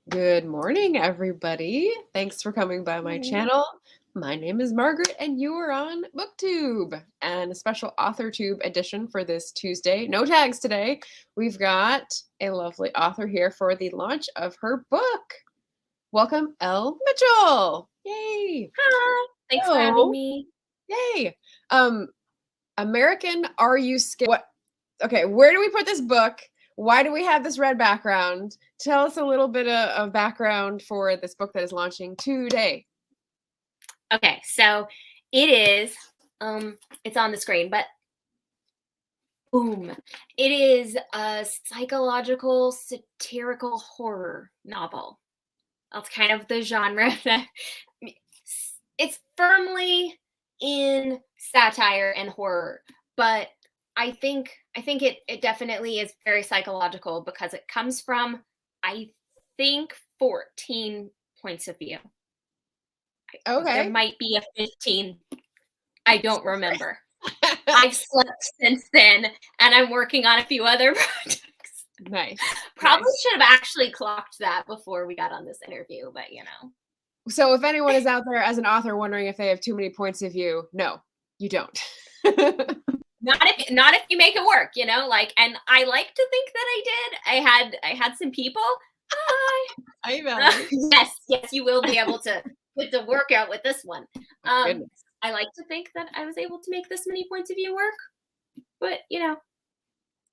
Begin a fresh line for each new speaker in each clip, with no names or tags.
Good morning, everybody. Thanks for coming by my channel. My name is Margaret, and you are on BookTube, and a special AuthorTube edition for this Tuesday. No tags today. We've got a lovely author here for the launch of her book. Welcome, Elle Mitchell. Yay!
Hi, thanks for having me.
Yay! American, are you scared? What? Okay, where do we put this book? Why do we have this red background? Tell us a little bit of background for this book that is launching today.
Okay, so it is, it's on the screen, but boom. It is a psychological satirical horror novel. That's kind of the genre that it's firmly in satire and horror, but I think it definitely is very psychological because it comes from, I think, 14 points of view.
Okay.
There might be a 15. I don't remember. I've slept since then, and I'm working on a few other projects.
Nice.
Probably should have actually clocked that before we got on this interview, but you know.
So if anyone is out there as an author wondering if they have too many points of view, no, you don't.
Not if you make it work, you know, like, and I like to think that I did. I had some people. Yes, you will be able to get the workout with this one. I like to think that I was able to make this many points of view work, but you know,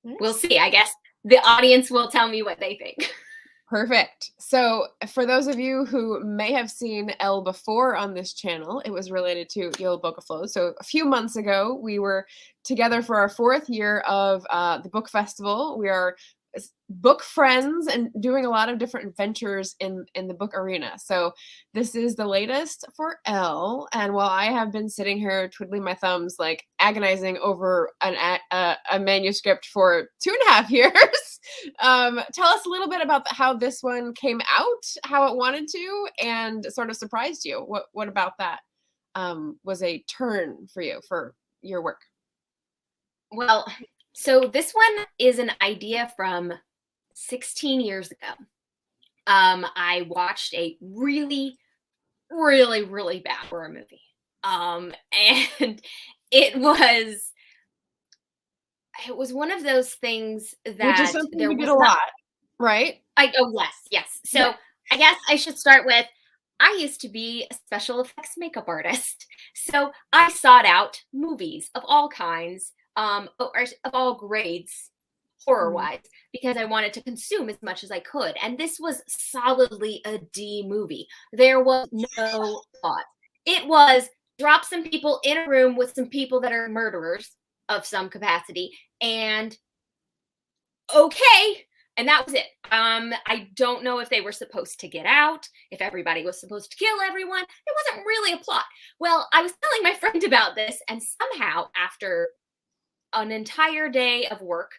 we'll see. I guess the audience will tell me what they think.
Perfect. So for those of you who may have seen Elle before on this channel, it was related to Yellow Book of Flow. So a few months ago, we were together for our 4th year of the book festival. We are book friends and doing a lot of different ventures in the book arena. So this is the latest for Elle. And while I have been sitting here twiddling my thumbs, like agonizing over a manuscript for 2.5 years, tell us a little bit about how this one came out, how it wanted to, and sort of surprised you. What about that was a turn for you for your work?
Well, so this one is an idea from 16 years ago. I watched a really, really, really bad horror movie. And it was one of those things that
Which is something you did a lot, right?
Yes. So I guess I should start with, I used to be a special effects makeup artist. So I sought out movies of all kinds, or of all grades, horror-wise, because I wanted to consume as much as I could. And this was solidly a D movie. There was no plot. It was drop some people in a room with some people that are murderers of some capacity, and okay. And that was it. I don't know if they were supposed to get out, if everybody was supposed to kill everyone. It wasn't really a plot. Well, I was telling my friend about this, and somehow after an entire day of work,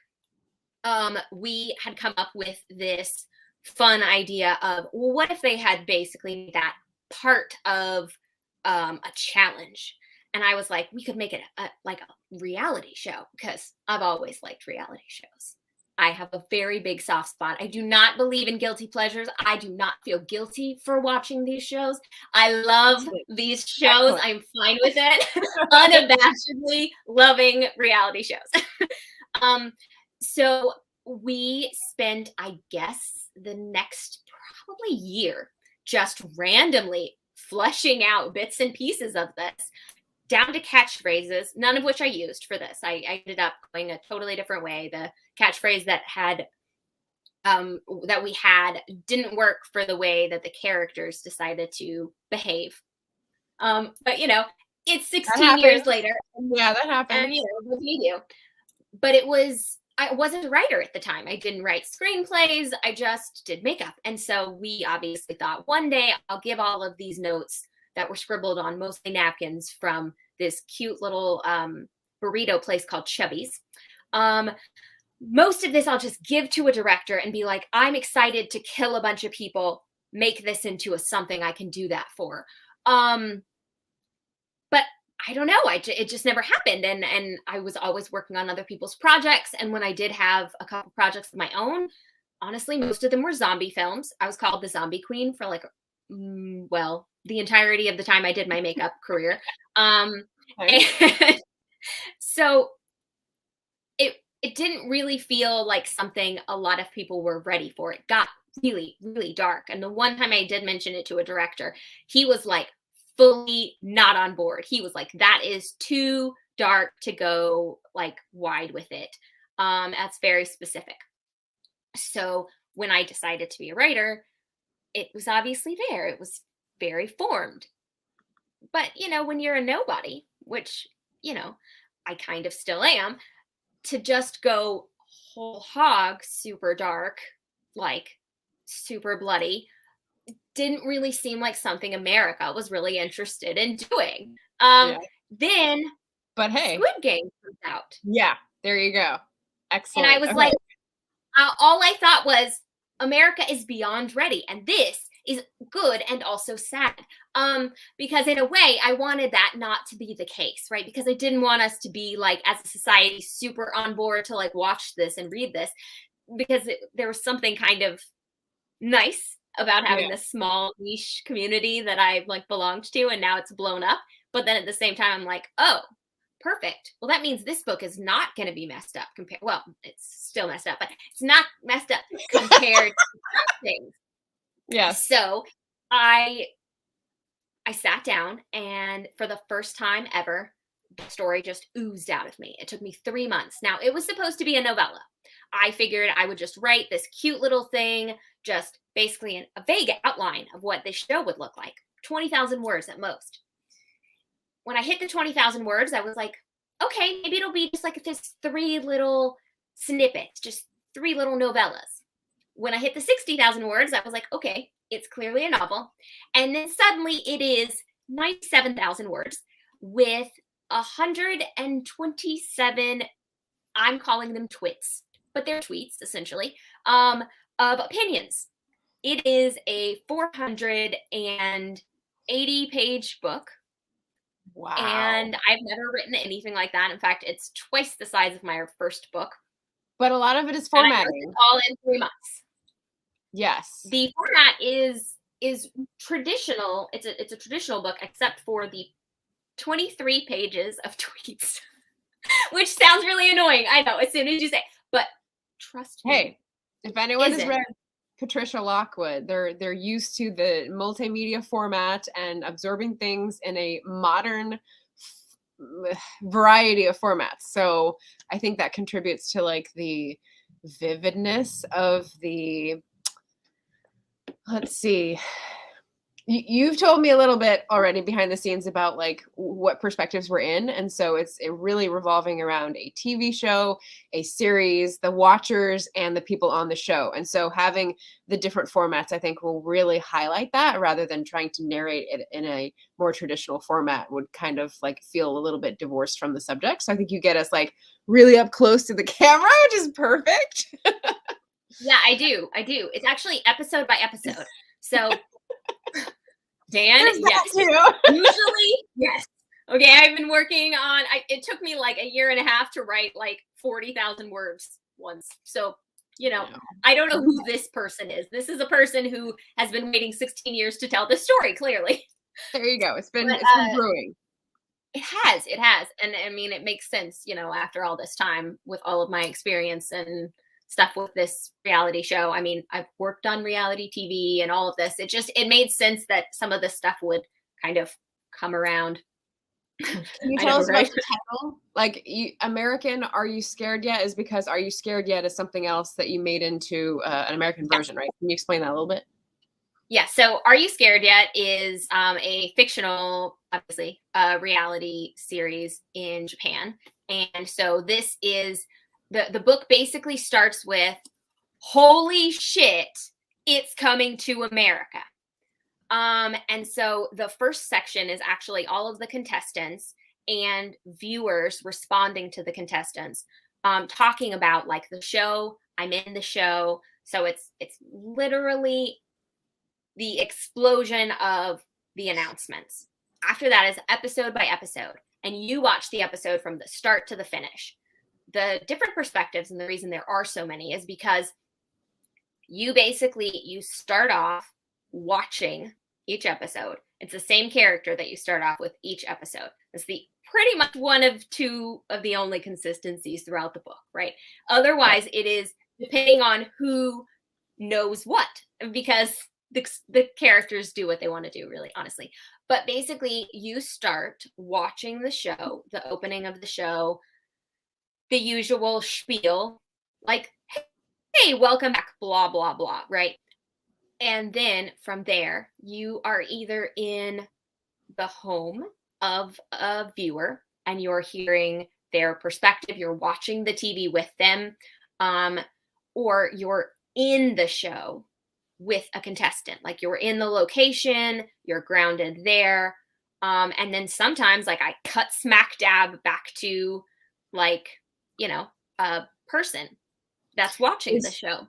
we had come up with this fun idea of, well, what if they had basically made that part of a challenge? And I was like, we could make it like a reality show, because I've always liked reality shows. I have a very big soft spot. I do not believe in guilty pleasures. I do not feel guilty for watching these shows. I love these shows. I'm fine with it. Unabashedly loving reality shows. So we spent, I guess, the next probably year just randomly fleshing out bits and pieces of this, down to catchphrases, none of which I used for this. I ended up going a totally different way. The catchphrase that we had didn't work for the way that the characters decided to behave. But you know, it's 16 years later.
Yeah, that happened.
And you know, what do you do? But I wasn't a writer at the time. I didn't write screenplays. I just did makeup. And so we obviously thought, one day I'll give all of these notes that were scribbled on mostly napkins from this cute little burrito place called Chubby's. Most of this I'll just give to a director and be like, I'm excited to kill a bunch of people, make this into something I can do that for. But I don't know. It just never happened. And I was always working on other people's projects. And when I did have a couple projects of my own, honestly, most of them were zombie films. I was called the zombie queen for like, well, the entirety of the time I did my makeup career.
Okay.
And so it didn't really feel like something a lot of people were ready for. It got really, really dark. And the one time I did mention it to a director, he was like fully not on board. He was like, that is too dark to go like wide with it. That's very specific. So when I decided to be a writer, it was obviously there. It was very formed. But, when you're a nobody, which, I kind of still am, to just go whole hog super dark, like super bloody, didn't really seem like something America was really interested in doing.
Yeah.
Then
But hey.
Squid Game comes out.
Yeah. There you go. Excellent.
And I was like, all I thought was America is beyond ready. And this is good and also sad. Because in a way, I wanted that not to be the case, right? Because I didn't want us to be like, as a society, super on board to like watch this and read this, because there was something kind of nice about having this small niche community that I like belonged to, and now it's blown up. But then at the same time, I'm like, oh, perfect. Well, that means this book is not going to be messed up compared. Well, it's still messed up, but it's not messed up compared to things.
Yeah.
So I sat down, and for the first time ever, the story just oozed out of me. It took me 3 months. Now, it was supposed to be a novella. I figured I would just write this cute little thing, just basically a vague outline of what this show would look like. 20,000 words at most. When I hit the 20,000 words, I was like, okay, maybe it'll be just like this 3 little snippets, just 3 little novellas. When I hit the 60,000 words, I was like, okay, it's clearly a novel. And then suddenly it is 97,000 words with 127, I'm calling them twits, but they're tweets essentially, of opinions. It is a 480-page book.
Wow.
And I've never written anything like that. In fact, it's twice the size of my first book.
But a lot of it is
And I wrote
formatting.
it all in 3 months.
Yes.
The format is traditional. It's a traditional book, except for the 23 pages of tweets, which sounds really annoying. I know, as soon as you say, but trust me.
Hey, if anyone has read Patricia Lockwood, they're used to the multimedia format and absorbing things in a modern variety of formats. So I think that contributes to like the vividness of the, let's see. You've told me a little bit already behind the scenes about like what perspectives we're in. And so it's really revolving around a TV show, a series, the watchers, and the people on the show. And so having the different formats, I think, will really highlight that, rather than trying to narrate it in a more traditional format would kind of like feel a little bit divorced from the subject. So I think you get us like really up close to the camera, which is perfect.
Yeah, I do. It's actually episode by episode. So Dan, yes. Usually, yes. Okay, I've been working on, it took me like a year and a half to write like 40,000 words once. So, I don't know who this person is. This is a person who has been waiting 16 years to tell this story, clearly.
There you go. It's been brewing.
It has. And I mean, it makes sense, after all this time with all of my experience and stuff with this reality show. I mean, I've worked on reality TV and all of this. It made sense that some of this stuff would kind of come around.
Can you tell us about the title? Like, American, Are You Scared Yet? Is because Are You Scared Yet is something else that you made into an American version, right? Can you explain that a little bit?
Yeah. So Are You Scared Yet is a fictional, obviously, reality series in Japan. And so this is, the book basically starts with, holy shit, it's coming to America. And so the first section is actually all of the contestants and viewers responding to the contestants, talking about like the show. I'm in the show. So it's literally the explosion of the announcements. After that is episode by episode, and you watch the episode from the start to the finish. The different perspectives, and the reason there are so many, is because you start off watching each episode. It's the same character that you start off with each episode. It's the pretty much one of two of the only consistencies throughout the book, right? Otherwise, it is depending on who knows what, because the characters do what they want to do, really, honestly. But basically, you start watching the show, the opening of the show, the usual spiel, like, hey, welcome back, blah, blah, blah, right? And then from there, you are either in the home of a viewer and you're hearing their perspective, you're watching the TV with them, or you're in the show with a contestant, like you're in the location, you're grounded there. And then sometimes, like, I cut smack dab back to, like, you know, a person that's watching the show.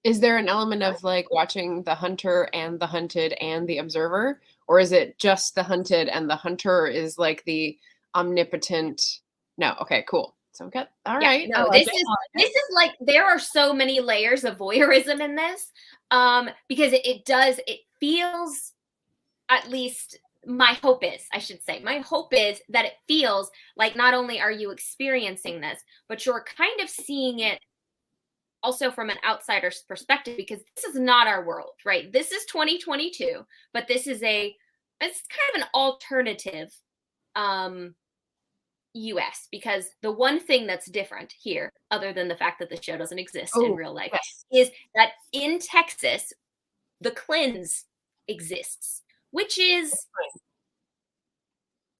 Is there an element of like watching the hunter and the hunted and the observer, or is it just the hunted and the hunter is like the omnipotent? No. Okay, cool. So we got, all right.
No, this is like, there are so many layers of voyeurism in this, because it feels, at least my hope is that it feels like not only are you experiencing this, but you're kind of seeing it also from an outsider's perspective, because this is not our world, right? This is 2022, but it's kind of an alternative US, because the one thing that's different here, other than the fact that the show doesn't exist in real life, is that in Texas, the cleanse exists, which is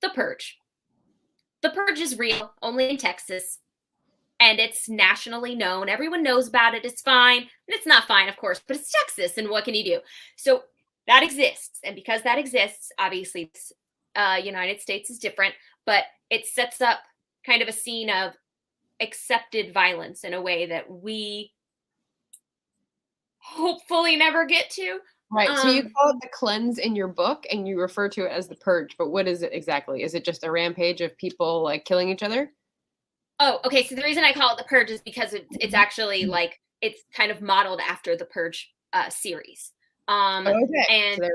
the purge. The purge is real, only in Texas. And it's nationally known. Everyone knows about it. It's fine. And it's not fine, of course, but it's Texas, and what can you do? So that exists. And because that exists, obviously, United States is different, but it sets up kind of a scene of accepted violence in a way that we hopefully never get to.
Right. So you call it the cleanse in your book, and you refer to it as the purge, but what is it exactly? Is it just a rampage of people like killing each other?
Oh, okay. So the reason I call it the purge is because it's actually like, it's kind of modeled after the Purge series. And so there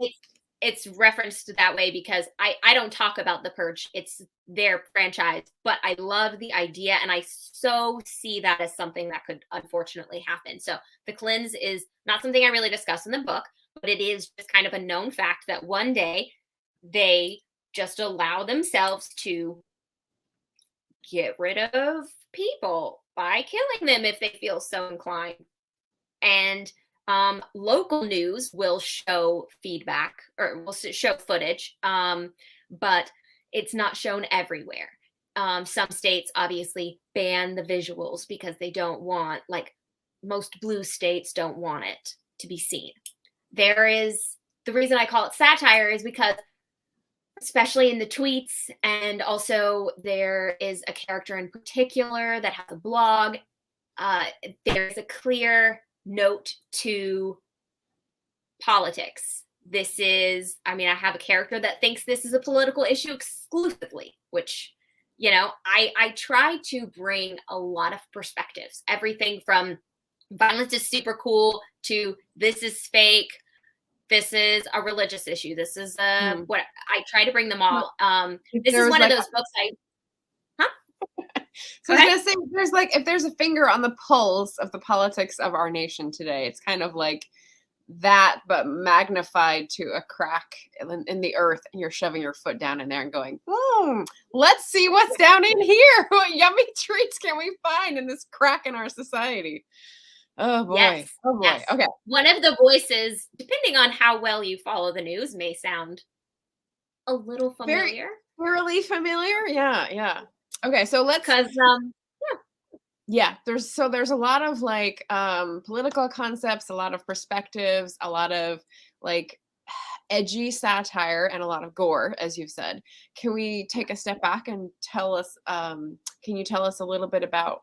we go. It's referenced that way because I don't talk about the Purge. It's their franchise, but I love the idea, and I so see that as something that could unfortunately happen. So the cleanse is not something I really discuss in the book, but it is just kind of a known fact that one day they just allow themselves to get rid of people by killing them if they feel so inclined. And local news will show feedback, or will show footage, but it's not shown everywhere. Some states obviously ban the visuals because they don't want, like, most blue states don't want it to be seen. The reason I call it satire is because, especially in the tweets, and also there is a character in particular that has a blog. There's a clear note to politics. I have a character that thinks this is a political issue exclusively, which, I try to bring a lot of perspectives. Everything from violence is super cool to this is fake. This is a religious issue. This is what I try to bring them all. This is one of those books
So I was gonna say, if there's a finger on the pulse of the politics of our nation today, it's kind of like that, but magnified to a crack in the earth, and you're shoving your foot down in there and going, let's see what's down in here. What yummy treats can we find in this crack in our society? Oh boy.
Yes.
Oh boy.
Yes.
Okay.
One of the voices, depending on how well you follow the news, may sound a little familiar.
Very familiar. Yeah. Okay, so there's a lot of like political concepts, a lot of perspectives, a lot of like edgy satire, and a lot of gore, as you've said. Can we take a step back and can you tell us a little bit about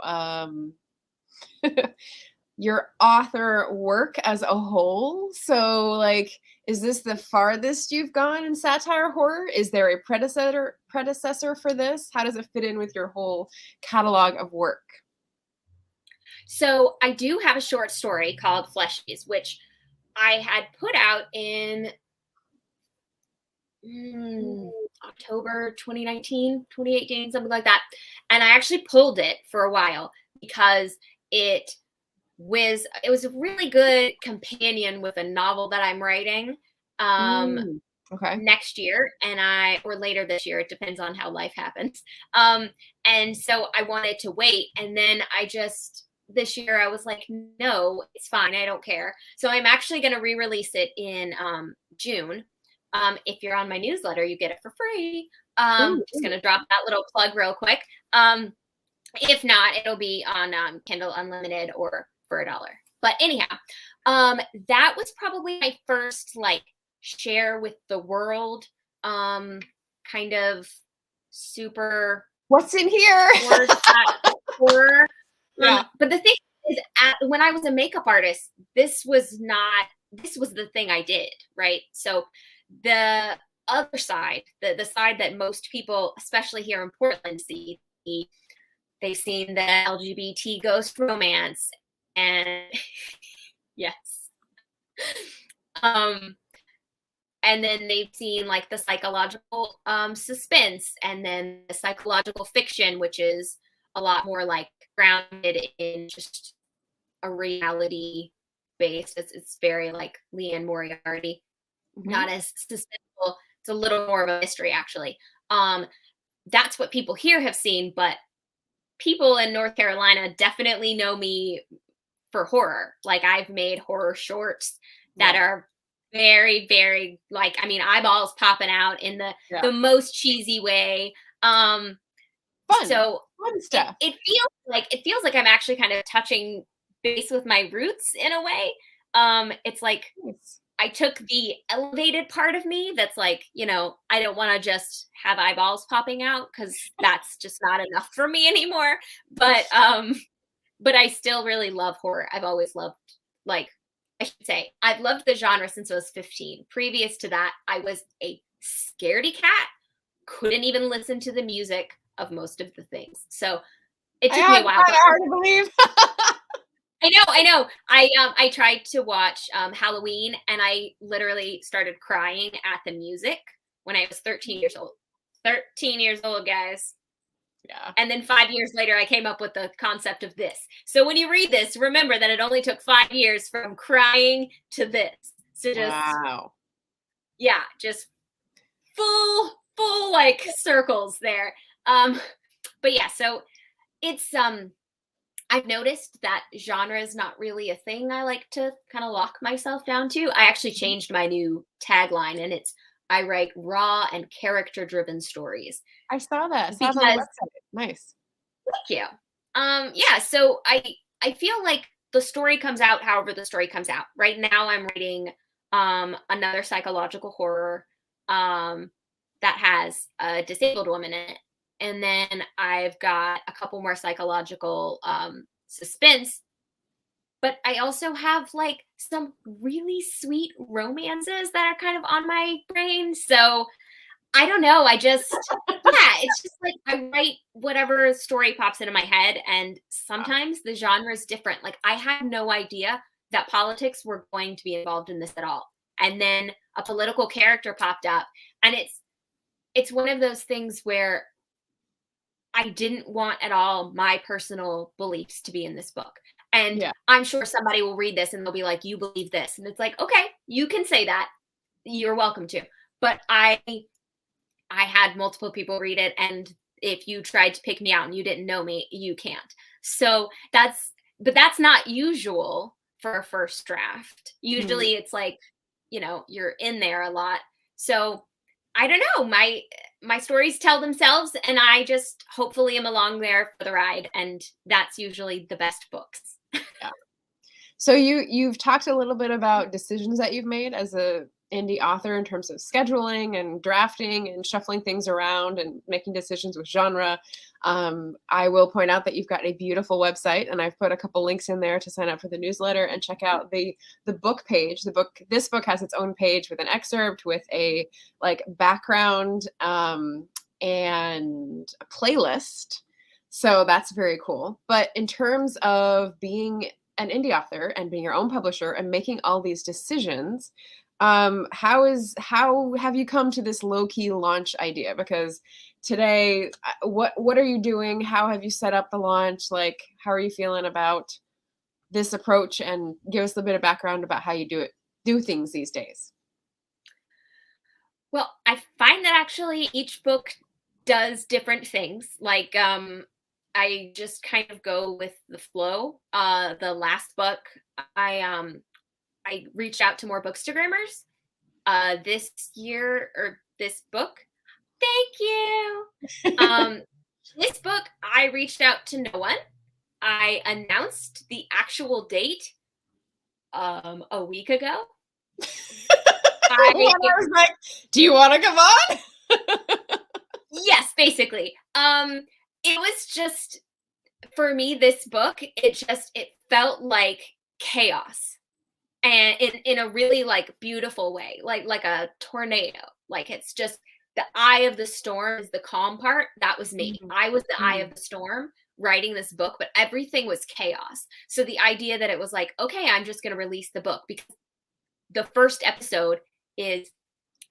your author work as a whole? So, like, is this the farthest you've gone in satire horror? Is there a predecessor for this? How does it fit in with your whole catalog of work?
So I do have a short story called Fleshies, which I had put out in October 2019, 2018, something like that. And I actually pulled it for a while because it was a really good companion with a novel that I'm writing
Okay.
next year, or later this year. It depends on how life happens. And so I wanted to wait. And then this year I was like, no, it's fine. I don't care. So I'm actually going to re-release it in June. If you're on my newsletter, you get it for free. Just going to drop that little plug real quick. If not, it'll be on Kindle Unlimited or for $1. But anyhow, that was probably my first like share with the world kind of super
what's in here
horror.
Yeah.
But the thing is, when I was a makeup artist, this was the thing I did, right? So the other side, the side that most people, especially here in Portland, see, they've seen the LGBT ghost romance, and yes, and then they've seen like the psychological suspense, and then the psychological fiction, which is a lot more like grounded in just a reality base. It's very like Leanne Moriarty, not as suspenseful. It's a little more of a mystery, actually. That's what people here have seen, but people in North Carolina definitely know me for horror. Like, I've made horror shorts that are very, very, like, I mean, eyeballs popping out in the most cheesy way.
Fun stuff.
It feels like I'm actually kind of touching base with my roots in a way. It's like I took the elevated part of me that's like, I don't want to just have eyeballs popping out, because that's just not enough for me anymore. But I still really love horror. I've always loved, like, I should say, I've loved the genre since I was 15. Previous to that, I was a scaredy cat, couldn't even listen to the music of most of the things. So it took me a while.
Hard to believe.
I know. I tried to watch Halloween, and I literally started crying at the music when I was 13 years old. 13 years old, guys.
Yeah.
And then 5 years later, I came up with the concept of this. So when you read this, remember that it only took 5 years from crying to this. So just full like circles there. But yeah, so it's I've noticed that genre is not really a thing I like to kind of lock myself down to. I actually changed my new tagline, and it's, I write raw and character-driven stories.
I saw that. I saw that on the website. Nice.
Thank you. Yeah, so I feel like the story comes out however the story comes out. Right now I'm reading another psychological horror that has a disabled woman in it. And then I've got a couple more psychological suspense. But I also have like some really sweet romances that are kind of on my brain. So I don't know. It's just like I write whatever story pops into my head. And sometimes the genre is different. Like, I had no idea that politics were going to be involved in this at all. And then a political character popped up. And it's one of those things where I didn't want at all my personal beliefs to be in this book. And I'm sure somebody will read this and they'll be like, you believe this. And it's like, okay, you can say that. You're welcome to. But I had multiple people read it. And if you tried to pick me out and you didn't know me, you can't. So that's not usual for a first draft. Usually it's like, you're in there a lot. So I don't know. My stories tell themselves, and I just hopefully am along there for the ride. And that's usually the best books.
Yeah. So you've talked a little bit about decisions that you've made as a indie author in terms of scheduling and drafting and shuffling things around and making decisions with genre. I will point out that you've got a beautiful website, and I've put a couple links in there to sign up for the newsletter and check out the book page. This book has its own page with an excerpt, with a like background and a playlist. So that's very cool. But in terms of being an indie author and being your own publisher and making all these decisions, how have you come to this low key launch idea? Because today, what are you doing? How have you set up the launch? Like, how are you feeling about this approach? And give us a bit of background about how you do things these days.
Well, I find that actually each book does different things. Like, I just kind of go with the flow. The last book, I reached out to more bookstagrammers. This year or this book, thank you. This book, I reached out to no one. I announced the actual date a week ago.
I was like, do you want to come on?
Yes, basically. It was just, for me, this book, it felt like chaos, and in a really like beautiful way, like a tornado. Like, it's just the eye of the storm is the calm part. That was me. I was the eye of the storm writing this book, but everything was chaos. So the idea that it was like, okay, I'm just going to release the book, because the first episode is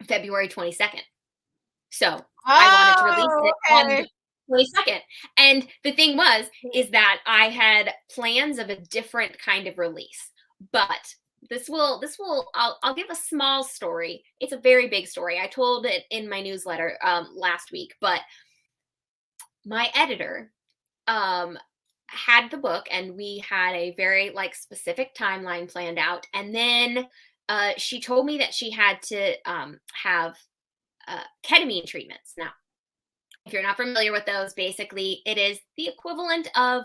February 22nd. So I wanted to release it on the 22nd. And the thing is that I had plans of a different kind of release. But I'll give a small story. It's a very big story. I told it in my newsletter last week, but my editor had the book, and we had a very like specific timeline planned out. And then she told me that she had to have ketamine treatments. Now, if you're not familiar with those, basically it is the equivalent of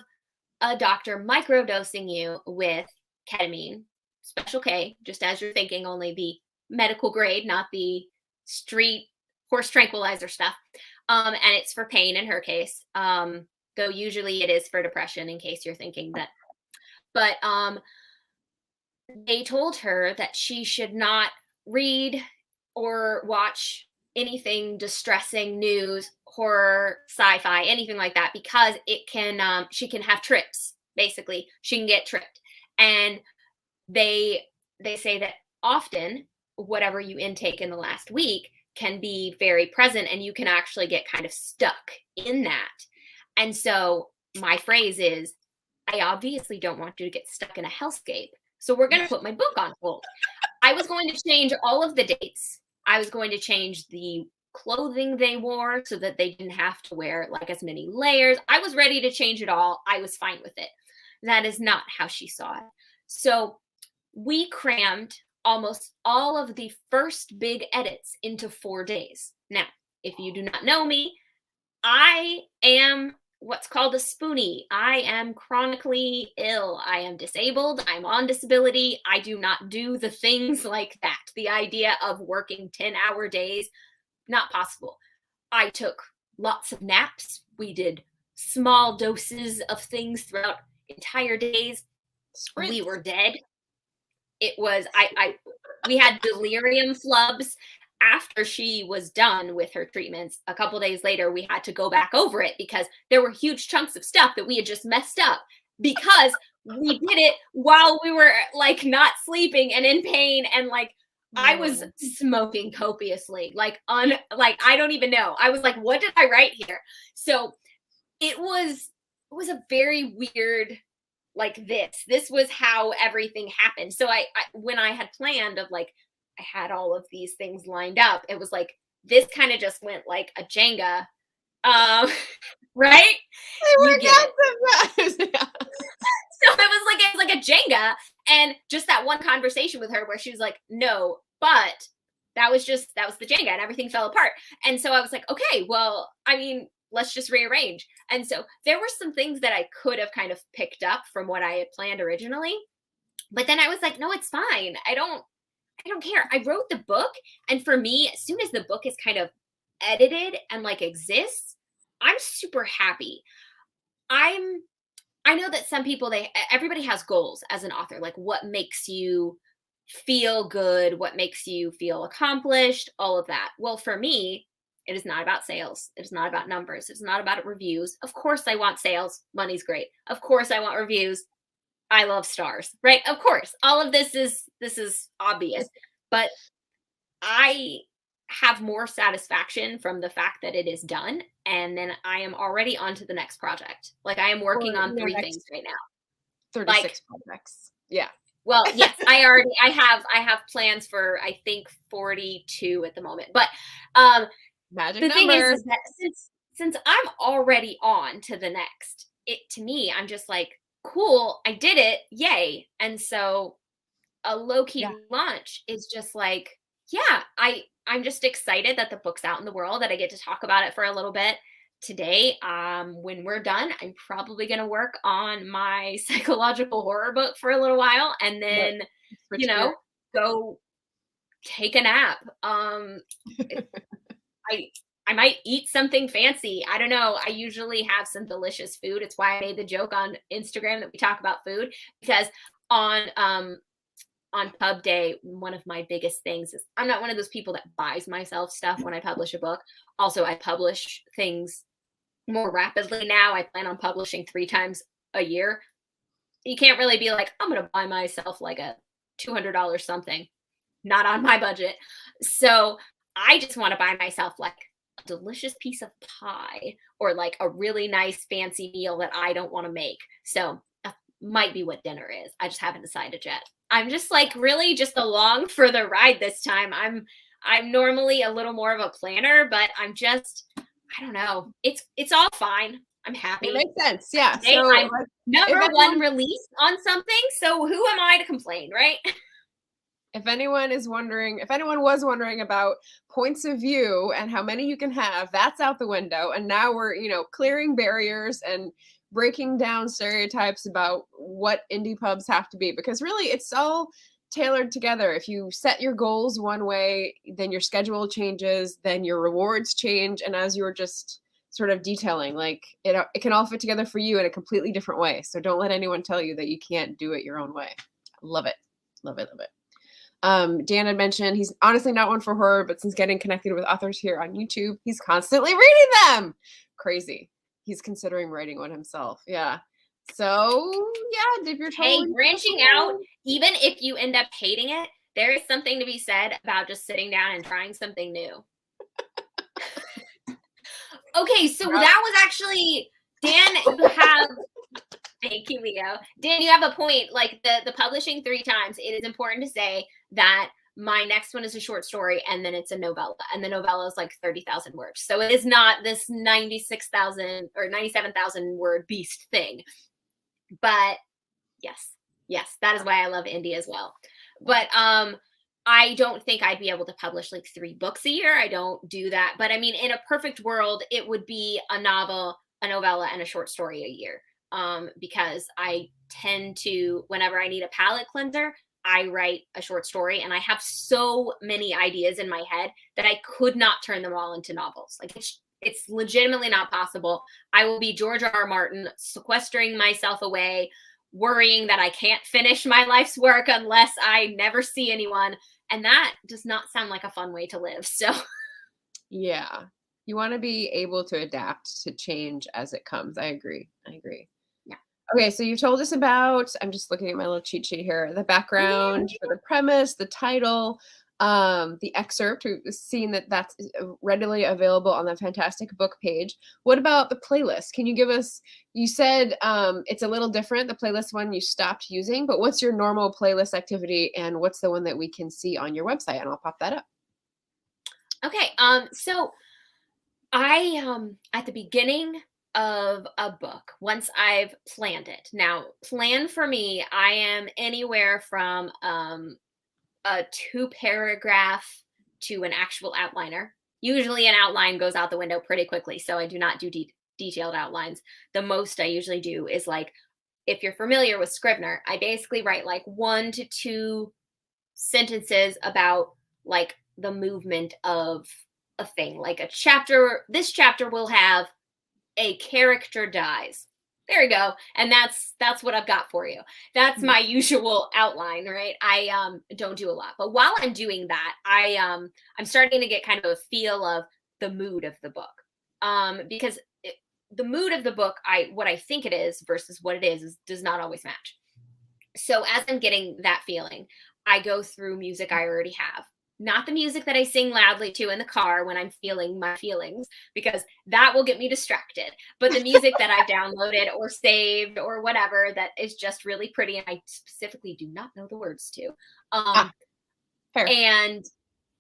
a doctor microdosing you with ketamine, special K, just as you're thinking, only the medical grade, not the street horse tranquilizer stuff. And it's for pain in her case, though usually it is for depression, in case you're thinking that. But they told her that she should not read or watch anything distressing, news, horror, sci-fi, anything like that, because it can she can have trips. Basically, she can get tripped. And they say that often whatever you intake in the last week can be very present, and you can actually get kind of stuck in that. And so my phrase is, I obviously don't want you to get stuck in a hellscape, so we're going to put my book on hold. I was going to change all of the dates. I was going to change the clothing they wore so that they didn't have to wear like as many layers. I was ready to change it all. I was fine with it. That is not how she saw it. So we crammed almost all of the first big edits into 4 days. Now, if you do not know me, I am what's called a spoonie. I am chronically ill. I am disabled. I'm on disability. I do not do the things like that. The idea of working 10-hour days, not possible. I took lots of naps. We did small doses of things throughout entire days. We were dead. It was, we had delirium flubs. After she was done with her treatments, a couple days later, we had to go back over it because there were huge chunks of stuff that we had just messed up, because we did it while we were like not sleeping and in pain. And like, I was smoking copiously, like I don't even know. I was like, what did I write here? So it was a very weird, like this was how everything happened. So I when I had planned of like, I had all of these things lined up, it was like, this kind of just went like a Jenga, right? You get it. So it was like a Jenga, and just that one conversation with her where she was like, no, but that was the Jenga, and everything fell apart. And so I was like, okay, well, I mean, let's just rearrange. And so there were some things that I could have kind of picked up from what I had planned originally, but then I was like, no, it's fine. I don't care. I wrote the book, and for me, as soon as the book is kind of edited and like exists, I'm super happy. I know that some people, everybody has goals as an author, like what makes you feel good, what makes you feel accomplished, all of that. Well, for me, It is not about sales. It is not about numbers. It's not about reviews. Of course I want sales. Money's great. Of course I want reviews. I love stars, right? Of course. All of this is obvious. But I have more satisfaction from the fact that it is done, and then I am already on to the next project. Like, I am working on 3 things right now.
36 projects. Yeah.
Well, yes, I have plans for, I think, 42 at the moment. But
Magic
the
number.
thing is that since I'm already on to the next, to me, I'm just like, cool, I did it, yay. And so a low-key launch is just like, yeah, I'm just excited that the book's out in the world, that I get to talk about it for a little bit today. When we're done, I'm probably going to work on my psychological horror book for a little while, and then, go take a nap. I might eat something fancy. I don't know. I usually have some delicious food. It's why I made the joke on Instagram that we talk about food, because on pub day, one of my biggest things is I'm not one of those people that buys myself stuff when I publish a book. Also, I publish things more rapidly now. I plan on publishing 3 times a year. You can't really be like, I'm going to buy myself like a $200 something. Not on my budget. So I just want to buy myself like a delicious piece of pie, or like a really nice fancy meal that I don't want to make. So that might be what dinner is. I just haven't decided yet. I'm just like really just along for the ride this time. I'm normally a little more of a planner, but I don't know. It's all fine. I'm happy.
It makes sense. Yeah.
Today,
so
I'm #1 release on something. So who am I to complain, right?
If anyone was wondering about points of view and how many you can have, that's out the window. And now we're, clearing barriers and breaking down stereotypes about what indie pubs have to be, because really it's all tailored together. If you set your goals one way, then your schedule changes, then your rewards change. And as you were just sort of detailing, like it can all fit together for you in a completely different way. So don't let anyone tell you that you can't do it your own way. Love it. Love it. Love it. Dan had mentioned he's honestly not one for horror, but since getting connected with authors here on YouTube, he's constantly reading them. Crazy. He's considering writing one himself. Yeah. So yeah, dip your toe.
Hey, branching out, even if you end up hating it, there is something to be said about just sitting down and trying something new. Okay, so that was actually, Dan, you have thank you, Leo. Dan, you have a point. Like the publishing 3 times, it is important to say that my next one is a short story and then it's a novella. And the novella is like 30,000 words. So it is not this 96,000 or 97,000 word beast thing. But yes, that is why I love indie as well. But I don't think I'd be able to publish like 3 books a year. I don't do that. But I mean, in a perfect world, it would be a novel, a novella, and a short story a year. Because I tend to, whenever I need a palate cleanser, I write a short story, and I have so many ideas in my head that I could not turn them all into novels. Like it's legitimately not possible. I will be George R. Martin, sequestering myself away, worrying that I can't finish my life's work unless I never see anyone. And that does not sound like a fun way to live. So
yeah, you want to be able to adapt to change as it comes. I agree.
Yeah.
Okay, so you've told us about, I'm just looking at my little cheat sheet here, the background for the premise, the title, the excerpt. We've seen that that's readily available on the Fantastic Book page. What about the playlist? Can you give us, you said it's a little different, the playlist one you stopped using, but what's your normal playlist activity and what's the one that we can see on your website? And I'll pop that up.
Okay, so I, at the beginning of a book, once I've planned it. Now, plan for me, I am anywhere from a 2-paragraph to an actual outliner. Usually an outline goes out the window pretty quickly, so I do not do detailed outlines. The most I usually do is like, if you're familiar with Scrivener, I basically write like 1 to 2 sentences about like the movement of a thing. Like a chapter, this chapter will have a character dies. There you go. And that's what I've got for you. That's my usual outline, right? I don't do a lot. But while I'm doing that, I'm starting to get kind of a feel of the mood of the book. Because the mood of the book, what I think it is versus what it is does not always match. So as I'm getting that feeling, I go through music I already have. Not the music that I sing loudly to in the car when I'm feeling my feelings, because that will get me distracted. But the music that I've downloaded or saved or whatever that is just really pretty and I specifically do not know the words to.
Fair.
And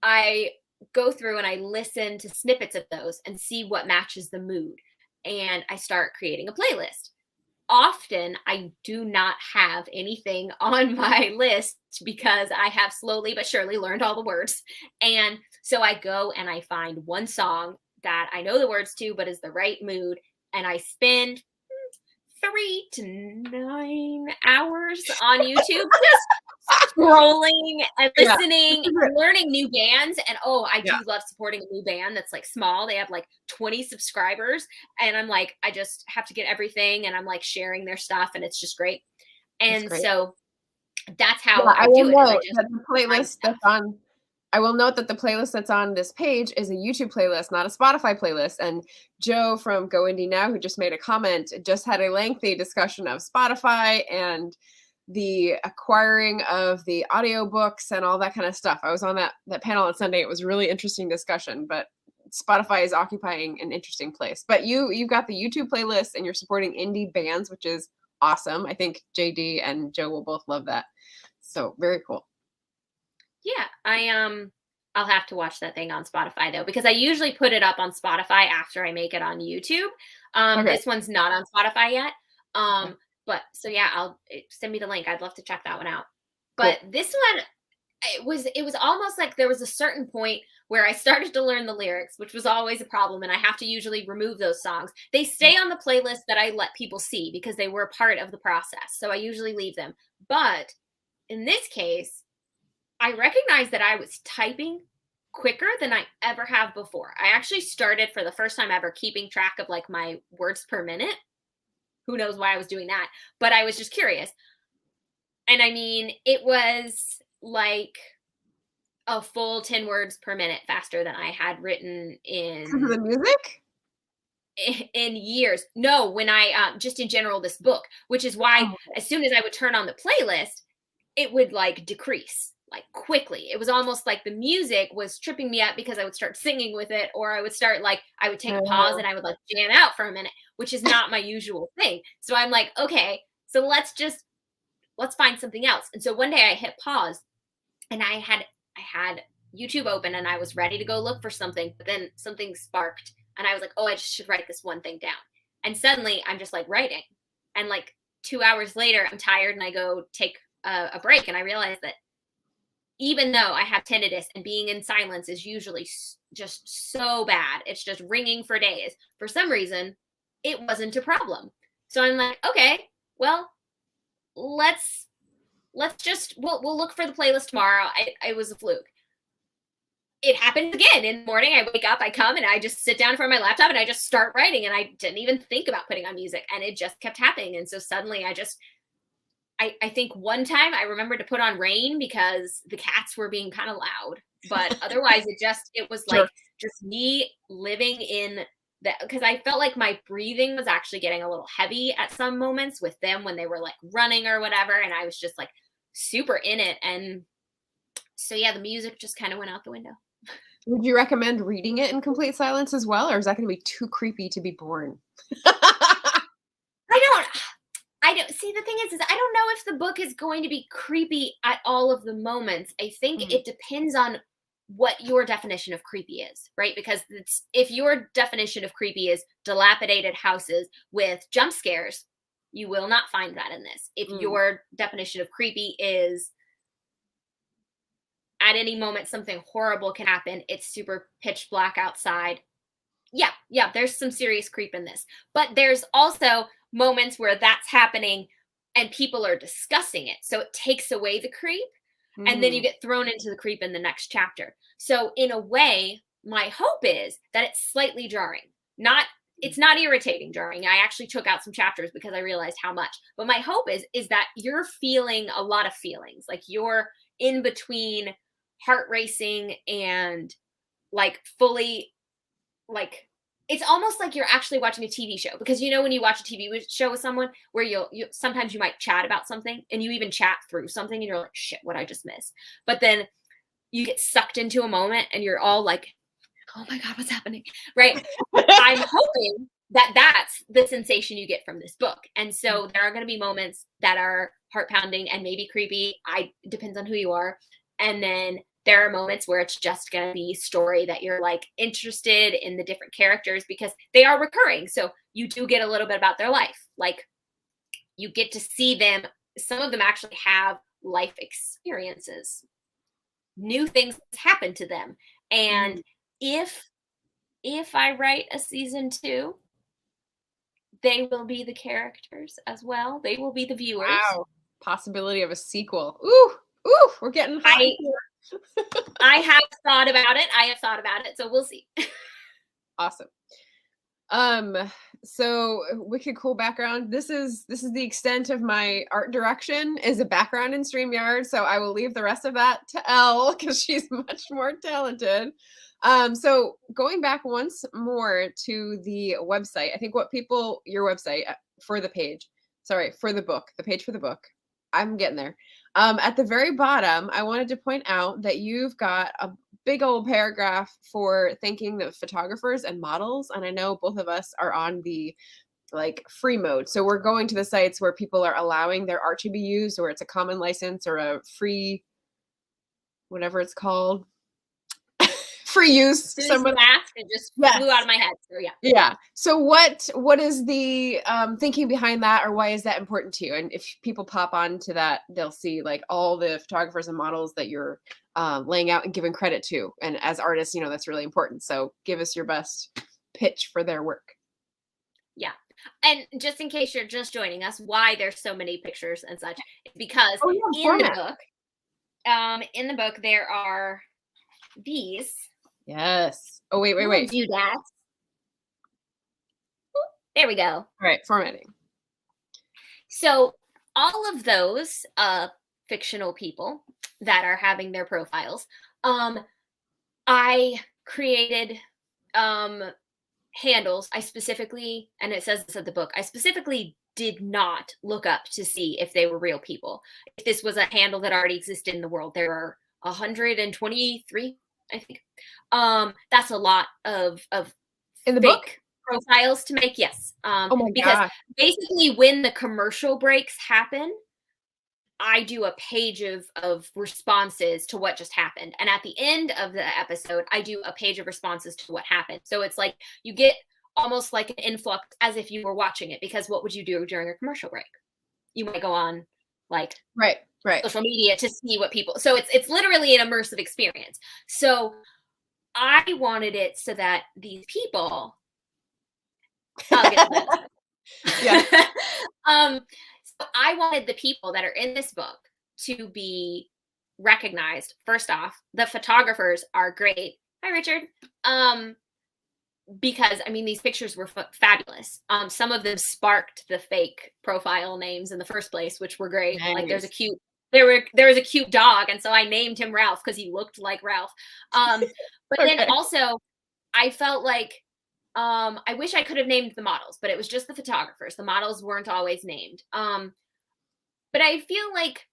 I go through and I listen to snippets of those and see what matches the mood. And I start creating a playlist. Often I do not have anything on my list because I have slowly but surely learned all the words. And so I go and I find one song that I know the words to, but is the right mood. And I spend 3 to 9 hours on YouTube just scrolling and listening and learning new bands. And I do love supporting a new band that's like small. They have like 20 subscribers. And I'm like, I just have to get everything. And I'm like sharing their stuff and it's just great. And so that's how I
will
do it.
note that the playlist that's on. I will note that the playlist that's on this page is a YouTube playlist, not a Spotify playlist. And Joe from Go Indie Now, who just made a comment, just had a lengthy discussion of Spotify and the acquiring of the audiobooks and all that kind of stuff. I was on that panel on Sunday. It was a really interesting discussion, but Spotify is occupying an interesting place. But you've got the YouTube playlist and you're supporting indie bands, which is awesome. I think JD and Joe will both love that. So very cool.
Yeah, I'll have to watch that thing on Spotify though, because I usually put it up on Spotify after I make it on YouTube. This one's not on Spotify yet. But so yeah, I'll send me the link. I'd love to check that one out. But this one, it was almost like there was a certain point where I started to learn the lyrics, which was always a problem. And I have to usually remove those songs. They stay on the playlist that I let people see because they were part of the process. So I usually leave them. But in this case, I recognized that I was typing quicker than I ever have before. I actually started for the first time ever keeping track of like my words per minute. Who knows why I was doing that, but I was just curious. And I mean, it was like a full 10 words per minute faster than I had written in
the music
in years. No, when I just in general this book, which is why as soon as I would turn on the playlist, it would like decrease like quickly. It was almost like the music was tripping me up because I would start singing with it, or I would start like, I would take a pause and I would like jam out for a minute, which is not my usual thing. So I'm like, okay, so let's find something else. And so one day I hit pause and I had YouTube open and I was ready to go look for something, but then something sparked and I was like, oh, I just should write this one thing down. And suddenly I'm just like writing. And like 2 hours later, I'm tired and I go take a break and I realize that even though I have tinnitus and being in silence is usually just so bad, it's just ringing for days. For some reason, it wasn't a problem. So I'm like, okay, well, let's just, we'll look for the playlist tomorrow. It was a fluke. It happens again in the morning. I wake up, I come and I just sit down in front of my laptop and I just start writing and I didn't even think about putting on music and it just kept happening. And so suddenly I think one time I remembered to put on Rain because the cats were being kind of loud, but otherwise it was like just me living in that, because I felt like my breathing was actually getting a little heavy at some moments with them when they were like running or whatever. And I was just like super in it. And so, yeah, the music just kind of went out the window.
Would you recommend reading it in complete silence as well? Or is that going to be too creepy to be born?
I don't see. The thing is I don't know if the book is going to be creepy at all of the moments. I think it depends on what your definition of creepy is, right? Because if your definition of creepy is dilapidated houses with jump scares, you will not find that in this. If your definition of creepy is at any moment something horrible can happen, it's super pitch black outside. Yeah, there's some serious creep in this. But there's also moments where that's happening and people are discussing it. So it takes away the creep and then you get thrown into the creep in the next chapter. So in a way, my hope is that it's slightly jarring. It's not irritating jarring. I actually took out some chapters because I realized how much. But my hope is that you're feeling a lot of feelings. Like you're in between heart racing and like fully like, it's almost like you're actually watching a TV show, because you know when you watch a TV show with someone where you sometimes you might chat about something and you even chat through something and you're like, shit, what I just missed. But then you get sucked into a moment and you're all like, oh my God, what's happening? Right? I'm hoping that that's the sensation you get from this book. And so there are going to be moments that are heart pounding and maybe creepy. Depends on who you are. And then there are moments where it's just going to be story that you're like interested in the different characters because they are recurring. So you do get a little bit about their life. Like, you get to see them. Some of them actually have life experiences. New things happen to them. And if I write a season 2, they will be the characters as well. They will be the viewers.
Wow. Possibility of a sequel. Ooh, we're getting hot.
I have thought about it. So we'll see.
Awesome. So wicked cool background. This is the extent of my art direction, is a background in Streamyard. So I will leave the rest of that to Elle because she's much more talented. So going back once more to the website, I think your website for the page for the book. I'm getting there. At the very bottom, I wanted to point out that you've got a big old paragraph for thanking the photographers and models. And I know both of us are on the like free mode. So we're going to the sites where people are allowing their art to be used, or it's a common license or a free, whatever it's called. Free use.
Someone asked, it just flew out of my head. So
yeah. So what is the thinking behind that, or why is that important to you? And if people pop on to that, they'll see like all the photographers and models that you're laying out and giving credit to. And as artists, you know, that's really important. So give us your best pitch for their work. Yeah.
And just in case you're just joining us, why there's so many pictures and such, because in the book there are these.
Yes. Oh, wait.
Doodads. There we go.
All right, formatting.
So all of those fictional people that are having their profiles, I created handles. I specifically, and it says this in the book, I specifically did not look up to see if they were real people. If this was a handle that already existed in the world, there are 123, I think. That's a lot of
in the book
profiles to make. Yes.
Oh my
because
God.
Basically when the commercial breaks happen, I do a page of responses to what just happened. And at the end of the episode, I do a page of responses to what happened. So it's like you get almost like an influx as if you were watching it, because what would you do during a commercial break? You might go on like
right.
social media to see what people, so it's literally an immersive experience. So I wanted it so that these people
yeah.
So I wanted the people that are in this book to be recognized. First off, the photographers are great. Hi, Richard. Because I mean, these pictures were fabulous. Some of them sparked the fake profile names in the first place, which were great. Nice. Like there was a cute dog, and so I named him Ralph because he looked like Ralph. But okay. Then also, I felt like I wish I could have named the models, but it was just the photographers. The models weren't always named. But I feel like,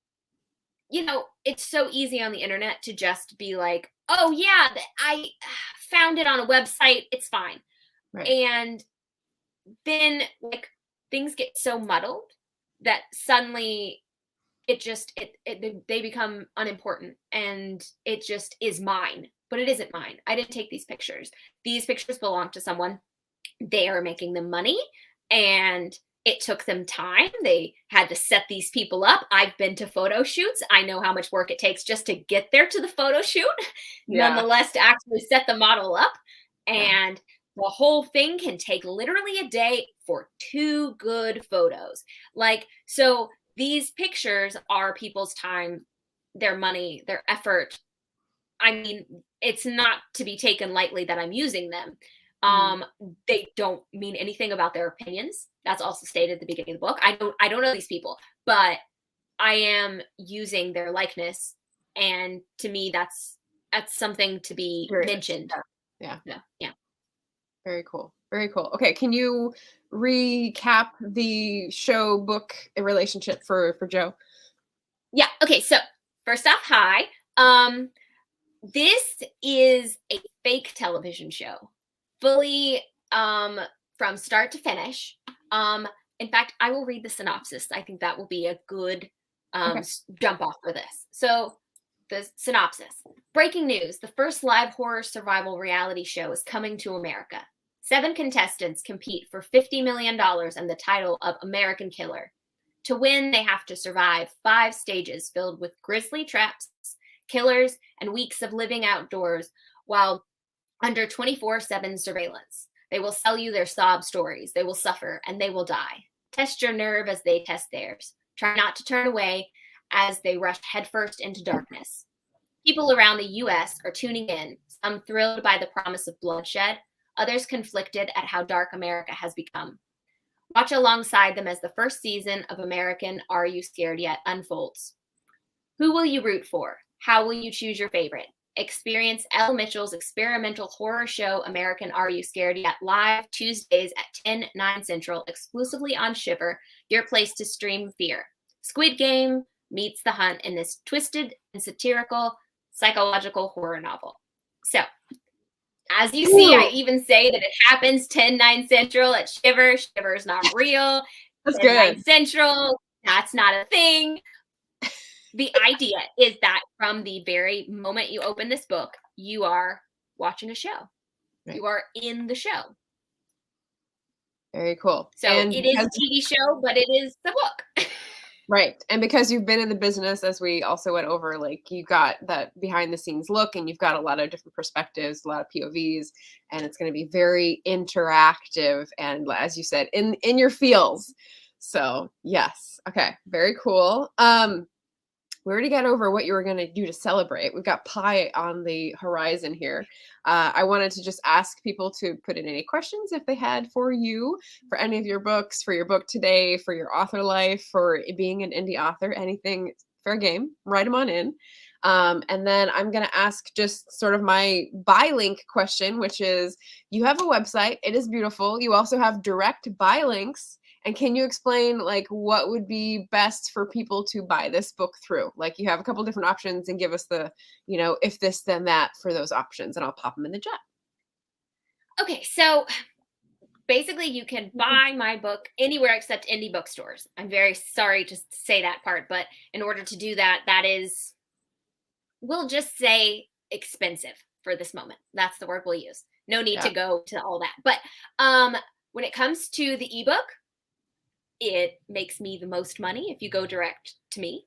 you know, it's so easy on the internet to just be like, oh yeah, I found it on a website, it's fine. Right. And then like things get so muddled that suddenly they become unimportant, and it just is mine. But it isn't mine. I didn't take these pictures. These pictures belong to someone. They are making them money, and it took them time. They had to set these people up. I've been to photo shoots. I know how much work it takes just to get there to the photo shoot, nonetheless, to actually set the model up. And the whole thing can take literally a day for 2 good photos. Like, so these pictures are people's time, their money, their effort. I mean, it's not to be taken lightly that I'm using them. They don't mean anything about their opinions. That's also stated at the beginning of the book. I don't know these people, but I am using their likeness, and to me, that's something to be mentioned.
Yeah. Very cool. Very cool. Okay, can you recap the show book relationship for Joe?
Yeah. Okay. So first off, hi. This is a fake television show, fully from start to finish. In fact, I will read the synopsis. I think that will be a good
Okay.
jump off for this. So, the synopsis: breaking news, the first live horror survival reality show is coming to America. 7 contestants compete for $50 million and the title of American Killer. To win, they have to survive 5 stages filled with grisly traps, killers, and weeks of living outdoors while under 24/7 surveillance. They will sell you their sob stories. They will suffer and they will die. Test your nerve as they test theirs. Try not to turn away as they rush headfirst into darkness. People around the U.S. are tuning in, some thrilled by the promise of bloodshed, others conflicted at how dark America has become. Watch alongside them as the first season of American Are You Scared Yet unfolds. Who will you root for? How will you choose your favorite? Experience Elle Mitchell's experimental horror show American Are You Scared Yet live Tuesdays at 10, 9 Central, exclusively on Shiver, your place to stream fear. Squid Game meets The Hunt in this twisted and satirical psychological horror novel. So, as you see, I even say that it happens 10, 9 Central at Shiver. Shiver is not real.
That's
10, 9
good.
Central, that's not a thing. The idea is that from the very moment you open this book, you are watching a show. Right. You are in the show.
Very cool.
So it is a TV show, but it is the book.
Right. And because you've been in the business, as we also went over, like you got that behind the scenes look and you've got a lot of different perspectives, a lot of POVs, and it's going to be very interactive and, as you said, in your feels. So yes. Okay. Very cool. We already got over what you were going to do to celebrate. We've got pie on the horizon here. I wanted to just ask people to put in any questions if they had for you, for any of your books, for your book today, for your author life, for being an indie author, anything, fair game, write them on in. And then I'm going to ask just sort of my buy link question, which is, you have a website. It is beautiful. You also have direct buy links. And can you explain like what would be best for people to buy this book through? Like you have a couple different options and give us the, if this, then that for those options, and I'll pop them in the chat.
Okay. So basically you can buy my book anywhere except indie bookstores. I'm very sorry to say that part, but in order to do that, that is, we'll just say expensive for this moment. That's the word we'll use. No need to go to all that. But when it comes to the ebook, it makes me the most money if you go direct to me.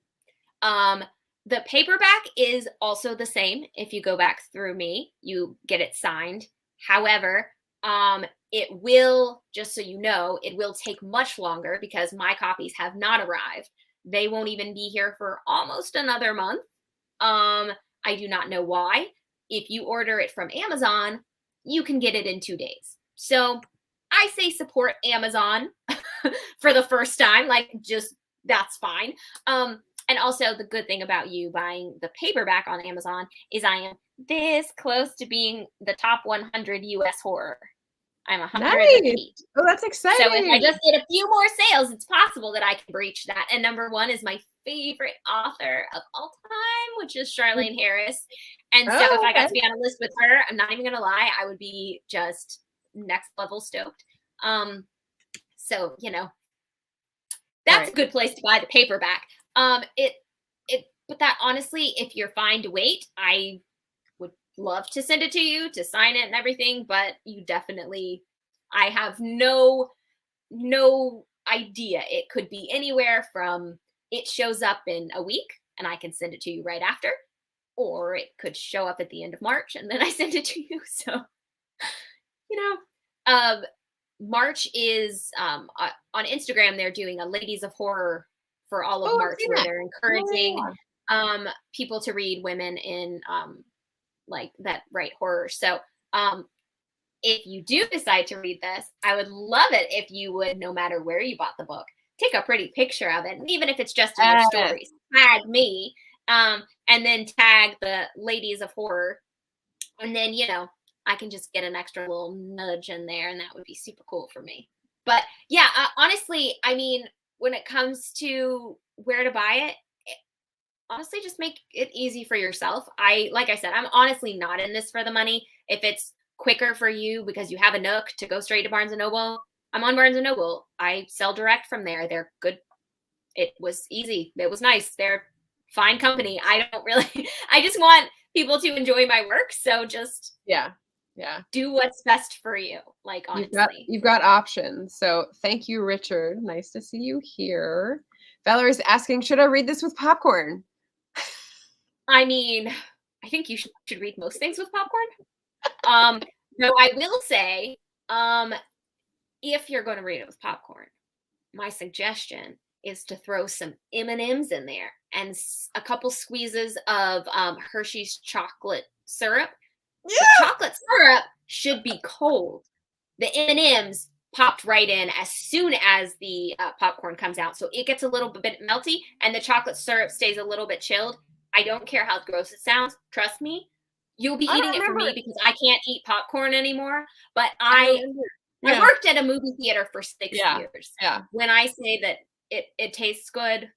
The paperback is also the same. If you go back through me, you get it signed. However, it will, just so you know, it will take much longer because my copies have not arrived. They won't even be here for almost another month. I do not know why. If you order it from Amazon, you can get it in 2 days. So I say support Amazon for the first time, like just that's fine. And also the good thing about you buying the paperback on Amazon is I am this close to being the top 100 US horror. I'm 108.
Nice. Oh, that's exciting.
So if I just get a few more sales, it's possible that I can breach that. And number 1 is my favorite author of all time, which is Charlaine Harris. And so if I got to be on a list with her, I'm not even going to lie, I would be just next level stoked. So, that's a good place to buy the paperback. But that honestly, if you're fine to wait, I would love to send it to you to sign it and everything, but you definitely, I have no idea. It could be anywhere from it shows up in a week and I can send it to you right after, or it could show up at the end of March and then I send it to you. So, March is on Instagram. They're doing a Ladies of Horror for all of March, where they're encouraging people to read women in like that write horror. So if you do decide to read this, I would love it if you would, no matter where you bought the book, take a pretty picture of it, and even if it's just in your stories, tag me, and then tag the Ladies of Horror, and then I can just get an extra little nudge in there, and that would be super cool for me. But yeah, honestly, I mean, when it comes to where to buy it, honestly, just make it easy for yourself. Like I said, I'm honestly not in this for the money. If it's quicker for you because you have a Nook to go straight to Barnes and Noble, I'm on Barnes and Noble. I sell direct from there. They're good. It was easy. It was nice. They're fine company. I don't really, I just want people to enjoy my work. So just
Yeah.
do what's best for you. Like, honestly.
You've got options. So thank you, Richard. Nice to see you here. Valerie's asking, should I read this with popcorn?
I mean, I think you should read most things with popcorn. No, I will say, if you're going to read it with popcorn, my suggestion is to throw some M&Ms in there and a couple squeezes of Hershey's chocolate syrup.
Yeah.
The chocolate syrup should be cold. The M&Ms popped right in as soon as the popcorn comes out. So it gets a little bit melty and the chocolate syrup stays a little bit chilled. I don't care how gross it sounds. Trust me. You'll be eating it for me because I can't eat popcorn anymore. But I worked at a movie theater for 6 years.
Yeah.
When I say that it tastes good,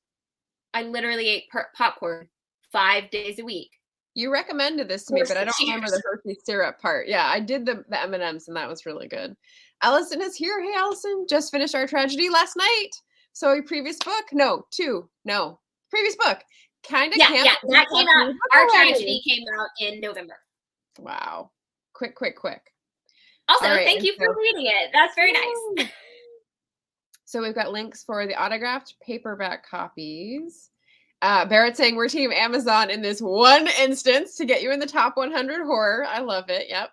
I literally ate popcorn 5 days a week.
You recommended this to me, but I don't remember the Hershey syrup part. Yeah, I did the M&Ms, and that was really good. Allison is here. Hey, Allison. Just finished our tragedy last night. So a previous book? No, two. No. Previous book. Kind of
Yeah, that came out. Our tragedy came out in November.
Wow. Quick.
Also, thank you for reading it. That's very nice.
So we've got links for the autographed paperback copies. Barrett saying we're team Amazon in this one instance to get you in the top 100 horror. I love it. Yep.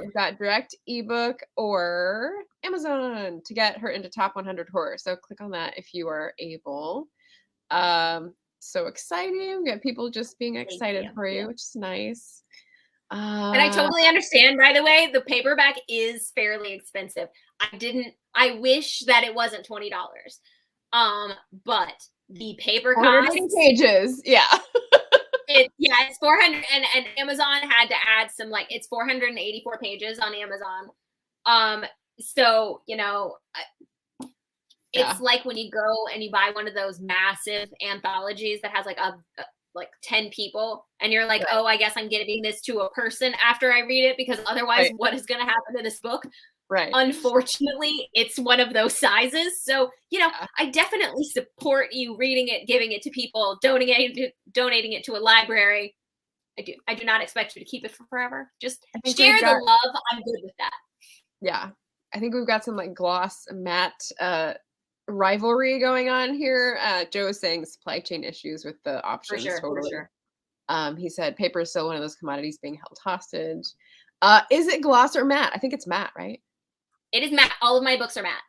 We've got direct ebook or Amazon to get her into top 100 horror. So click on that if you are able. So exciting. We got people just being excited for you, which is nice.
And I totally understand, by the way, the paperback is fairly expensive. I wish that it wasn't $20. But the paper costs
pages. Yeah.
It's 400 and Amazon had to add some, like, it's 484 pages on Amazon. So, you know, it's like when you go and you buy one of those massive anthologies that has like 10 people and you're like, oh, I guess I'm giving this to a person after I read it because otherwise what is going to happen to this book?
Right.
Unfortunately, it's one of those sizes. So, you know, I definitely support you reading it, giving it to people, donating it to a library. I do not expect you to keep it for forever. Just share the love. I'm good with that.
Yeah. I think we've got some like gloss matte rivalry going on here. Joe is saying supply chain issues with the options. For sure. He said paper is still one of those commodities being held hostage. Is it gloss or matte? I think it's matte, right?
It is matte. All of my books are matte.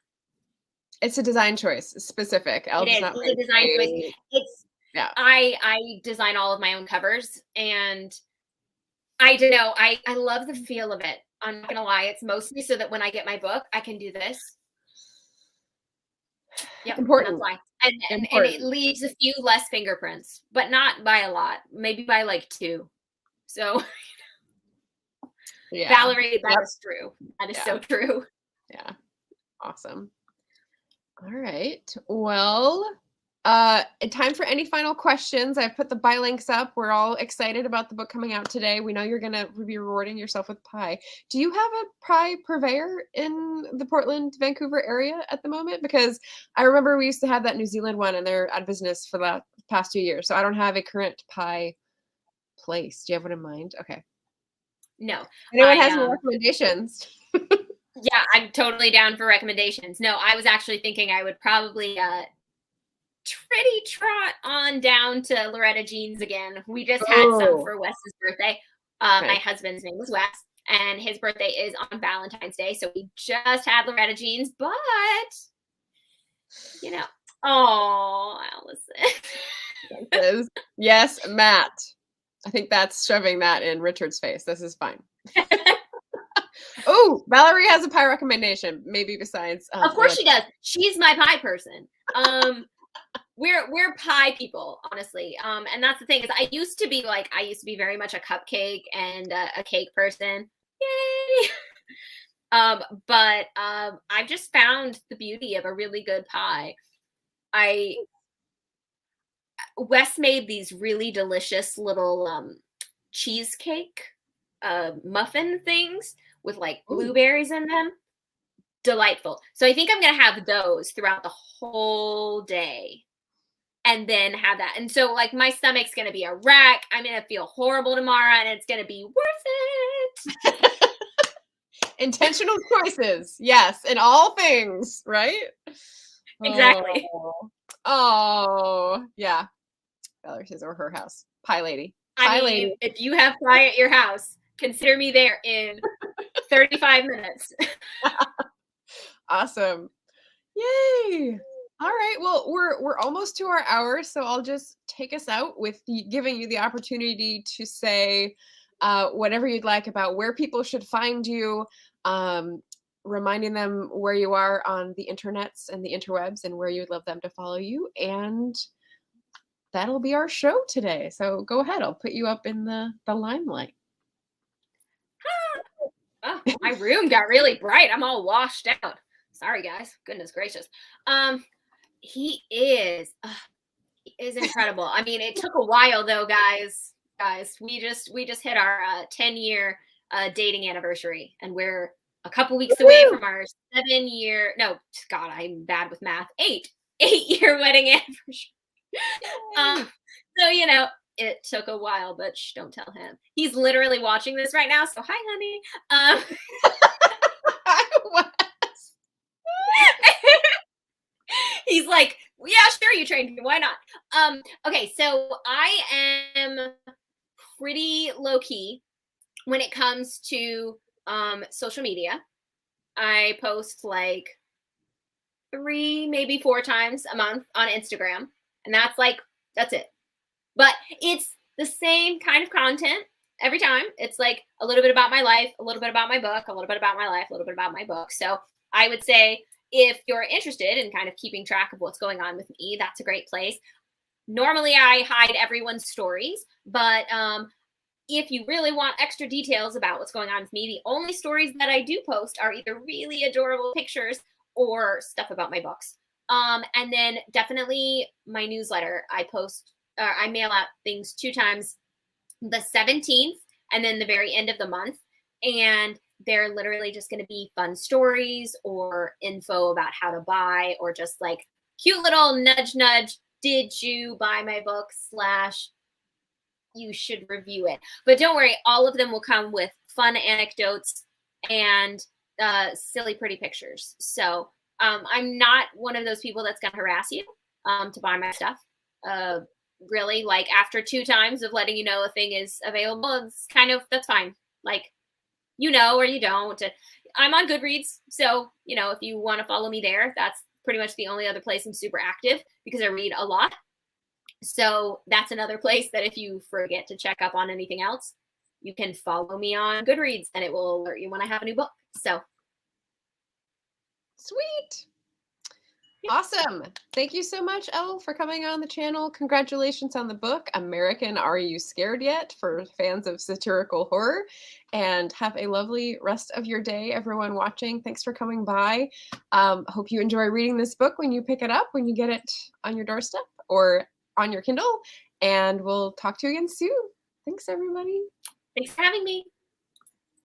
It's a design choice, specific.
It's a design choice. I design all of my own covers, and I don't know. I love the feel of it. I'm not gonna lie. It's mostly so that when I get my book, I can do this. Yep,
important.
That's why. And it leaves a few less fingerprints, but not by a lot. Maybe by like 2. So, Valerie, that is true. That is so true.
Yeah. Awesome. All right. Well, time for any final questions. I've put the buy links up. We're all excited about the book coming out today. We know you're going to be rewarding yourself with pie. Do you have a pie purveyor in the Portland, Vancouver area at the moment? Because I remember we used to have that New Zealand one and they're out of business for the past 2 years. So I don't have a current pie place. Do you have one in mind? Okay.
No.
Anyone has any recommendations?
Yeah, I'm totally down for recommendations. No, I was actually thinking I would probably pretty trot on down to Loretta Jean's again. We just had some for Wes's birthday. My husband's name was Wes, and his birthday is on Valentine's Day, so we just had Loretta Jean's, but, you know,
Allison. Yes, Matt. I think that's shoving that in Richard's face. This is fine. Oh, Valerie has a pie recommendation, maybe besides.
Of course she does. She's my pie person. We're pie people, honestly. And that's the thing is I used to be very much a cupcake and a cake person. But I've just found the beauty of a really good pie. Wes made these really delicious little cheesecake muffin things with like
Ooh.
blueberries in them. Delightful. So I think I'm gonna have those throughout the whole day and then have that. And so like my stomach's gonna be a wreck. I'm gonna feel horrible tomorrow and it's gonna be worth it.
Intentional choices, yes, in all things, right?
Exactly.
Oh, yeah. Valerie says, or her house. Pie lady.
I mean,
lady.
if you have pie at your house, consider me there in 35 minutes.
Awesome. Yay. All right. Well, we're almost to our hour, so I'll just take us out with giving you the opportunity to say whatever you'd like about where people should find you, reminding them where you are on the internets and the interwebs and where you'd love them to follow you. And that'll be our show today. So go ahead. I'll put you up in the limelight.
Oh, my room got really bright. I'm all washed out. Sorry, guys. Goodness gracious. He is incredible. I mean, it took a while though, guys. We just hit our 10-year dating anniversary, and we're a couple weeks away from our 7-year. No, God, I'm bad with math. 8-year wedding anniversary. So you know, it took a while, but shh, don't tell him. He's literally watching this right now. So hi, honey. He's like, yeah, sure, you trained me. Why not? Okay, so I am pretty low key when it comes to social media. I post like 3, maybe 4 times a month on Instagram, and that's it. But it's the same kind of content every time. It's like a little bit about my life, a little bit about my book, a little bit about my life, a little bit about my book. So I would say if you're interested in kind of keeping track of what's going on with me, that's a great place. Normally I hide everyone's stories, but if you really want extra details about what's going on with me, the only stories that I do post are either really adorable pictures or stuff about my books. And then definitely my newsletter. I mail out things 2 times, the 17th and then the very end of the month. And they're literally just going to be fun stories or info about how to buy, or just like cute little nudge, nudge. Did you buy my book / you should review it. But don't worry, all of them will come with fun anecdotes and silly, pretty pictures. So I'm not one of those people that's going to harass you to buy my stuff. Really, like after 2 times of letting you know a thing is available, it's kind of, that's fine. Like, you know, or you don't. I'm on Goodreads. So, you know, if you want to follow me there, that's pretty much the only other place I'm super active because I read a lot. So that's another place that if you forget to check up on anything else, you can follow me on Goodreads and it will alert you when I have a new book. So
sweet. Awesome. Thank you so much, Elle, for coming on the channel. Congratulations on the book, American Are You Scared Yet? For fans of satirical horror. And have a lovely rest of your day, everyone watching. Thanks for coming by. Hope you enjoy reading this book when you pick it up, when you get it on your doorstep or on your Kindle. And we'll talk to you again soon. Thanks, everybody.
Thanks for having me.